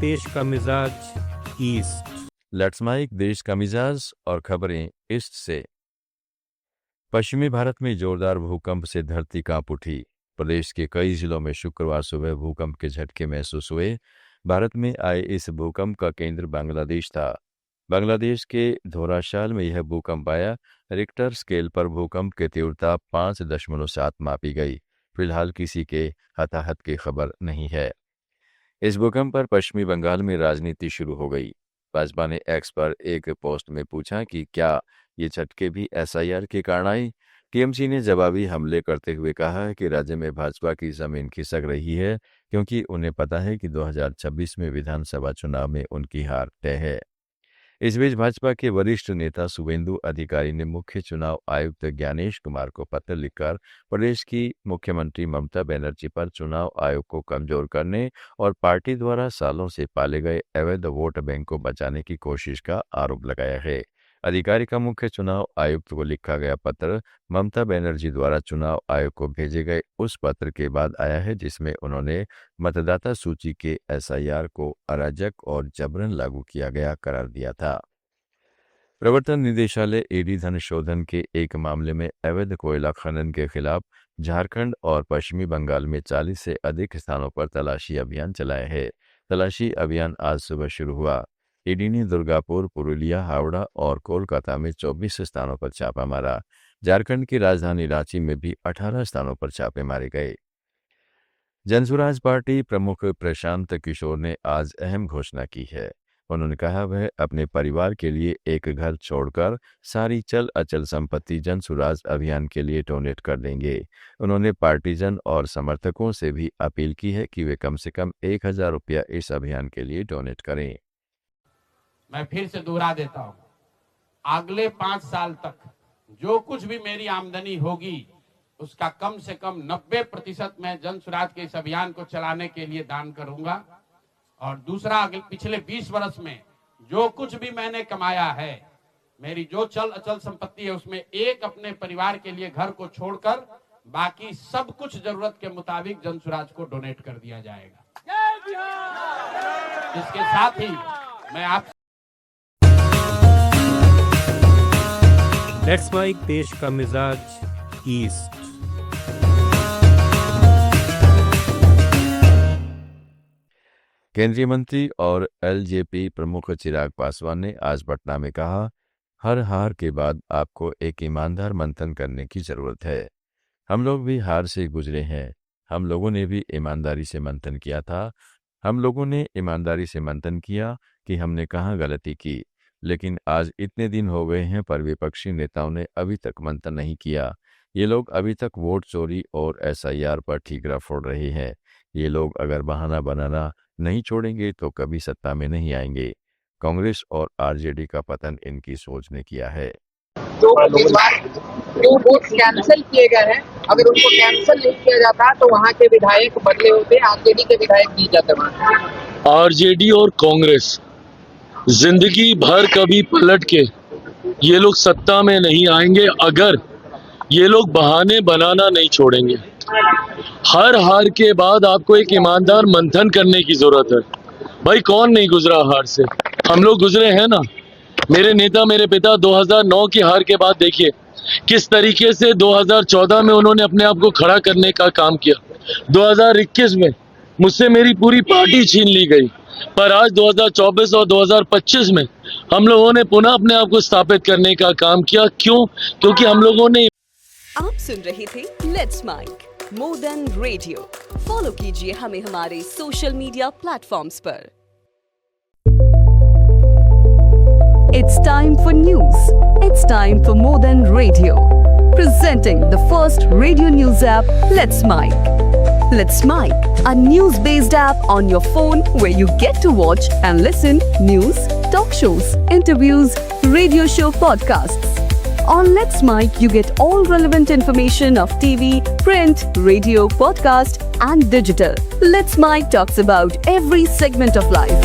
देश का मिजाज ईस्ट। लेट्स माइक देश का मिजाज और खबरें ईस्ट से। पश्चिमी भारत में जोरदार भूकंप से धरती कांप उठी। प्रदेश के कई जिलों में शुक्रवार सुबह भूकंप के झटके महसूस हुए। भारत में आए इस भूकंप का केंद्र बांग्लादेश था। बांग्लादेश के धोराशाल में यह भूकंप आया। रिक्टर स्केल पर भूकंप की तीव्रता 5.7 मापी गई। फिलहाल किसी के हताहत की खबर नहीं है। इस भूकंप पर पश्चिमी बंगाल में राजनीति शुरू हो गई। भाजपा ने एक्स पर एक पोस्ट में पूछा कि क्या ये झटके भी एसआईआर के कारण आए। टीएमसी ने जवाबी हमले करते हुए कहा है कि राज्य में भाजपा की जमीन खिसक रही है, क्योंकि उन्हें पता है कि 2026 में विधानसभा चुनाव में उनकी हार तय है। इस बीच भाजपा के वरिष्ठ नेता शुभेंदु अधिकारी ने मुख्य चुनाव आयुक्त ज्ञानेश कुमार को पत्र लिखकर प्रदेश की मुख्यमंत्री ममता बनर्जी पर चुनाव आयोग को कमजोर करने और पार्टी द्वारा सालों से पाले गए अवैध वोट बैंक को बचाने की कोशिश का आरोप लगाया है। अधिकारी का मुख्य चुनाव आयुक्त को लिखा गया पत्र ममता बनर्जी द्वारा चुनाव आयोग को भेजे गए उस पत्र के बाद आया है, जिसमें उन्होंने मतदाता सूची के एसआईआर को अराजक और जबरन लागू किया गया करार दिया था। प्रवर्तन निदेशालय ईडी धन शोधन के एक मामले में अवैध कोयला खनन के खिलाफ झारखंड और पश्चिमी बंगाल में 40 से अधिक स्थानों पर तलाशी अभियान चलाया है। तलाशी अभियान आज सुबह शुरू हुआ। ईडी ने दुर्गापुर, पुरुलिया, हावड़ा और कोलकाता में 24 स्थानों पर छापा मारा। झारखंड की राजधानी रांची में भी 18 स्थानों पर छापे मारे गए। जनसुराज पार्टी प्रमुख प्रशांत किशोर ने आज अहम घोषणा की है। उन्होंने कहा वह अपने परिवार के लिए एक घर छोड़कर सारी चल अचल संपत्ति जनसुराज अभियान के लिए डोनेट कर देंगे। उन्होंने पार्टीजन और समर्थकों से भी अपील की है कि वे कम से कम 1000 रुपया इस अभियान के लिए डोनेट करें। मैं फिर से दोहरा देता हूं, अगले 5 साल तक जो कुछ भी मेरी आमदनी होगी उसका कम से कम 90% मैं जनसुराज के इस अभियान को चलाने के लिए दान करूंगा। और दूसरा, अगले पिछले 20 वर्ष में जो कुछ भी मैंने कमाया है, मेरी जो चल अचल संपत्ति है, उसमें एक अपने परिवार के लिए घर को छोड़कर बाकी सब कुछ जरूरत के मुताबिक जनसुराज को डोनेट कर दिया जाएगा। इसके साथ ही मैं आप लेट्स माइक देश का मिजाज ईस्ट। केंद्रीय मंत्री और एलजेपी प्रमुख चिराग पासवान ने आज पटना में कहा, हर हार के बाद आपको एक ईमानदार मंथन करने की जरूरत है। हम लोग भी हार से गुजरे हैं। हम लोगों ने भी ईमानदारी से मंथन किया था। हम लोगों ने ईमानदारी से मंथन किया कि हमने कहाँ गलती की। लेकिन आज इतने दिन हो गए हैं पर विपक्षी नेताओं ने अभी तक मंथन नहीं किया। ये लोग अभी तक वोट चोरी और एसआईआर पर ठीकरा फोड़ रहे हैं। ये लोग अगर बहाना बनाना नहीं छोड़ेंगे तो कभी सत्ता में नहीं आएंगे। कांग्रेस और आरजेडी का पतन इनकी सोच ने किया है। तो इस बार जो वोट कैंसिल किए गए हैं, अगर उनको कैंसिल नहीं किया जाता तो वहाँ के विधायक बदले होते, आरजेडी के विधायक जीत जाते। वहाँ आरजेडी और कांग्रेस जिंदगी भर कभी पलट के ये लोग सत्ता में नहीं आएंगे अगर ये लोग बहाने बनाना नहीं छोड़ेंगे। हर हार के बाद आपको एक ईमानदार मंथन करने की जरूरत है। भाई कौन नहीं गुजरा हार से? हम लोग गुजरे हैं ना। मेरे नेता, मेरे पिता 2009 की हार के बाद देखिए किस तरीके से 2014 में उन्होंने अपने आप को खड़ा करने का काम किया। 2021 में मुझसे मेरी पूरी पार्टी छीन ली गई, पर आज 2024 और 2025 में हम लोगों ने पुनः अपने आप को स्थापित करने का काम किया। क्यों? क्योंकि हम लोगों ने। आप सुन रहे थे let's mike more than radio. Follow कीजिए हमें हमारे सोशल मीडिया प्लेटफॉर्म्स पर। It's time for news. It's time for more than radio. Presenting the first radio news app, Let's Mic. Let's Mic, a news-based app on your phone where you get to watch and listen news, talk shows, interviews, radio show podcasts. On Let's Mic, you get all relevant information of TV, print, radio, podcast, and digital. Let's Mic talks about every segment of life.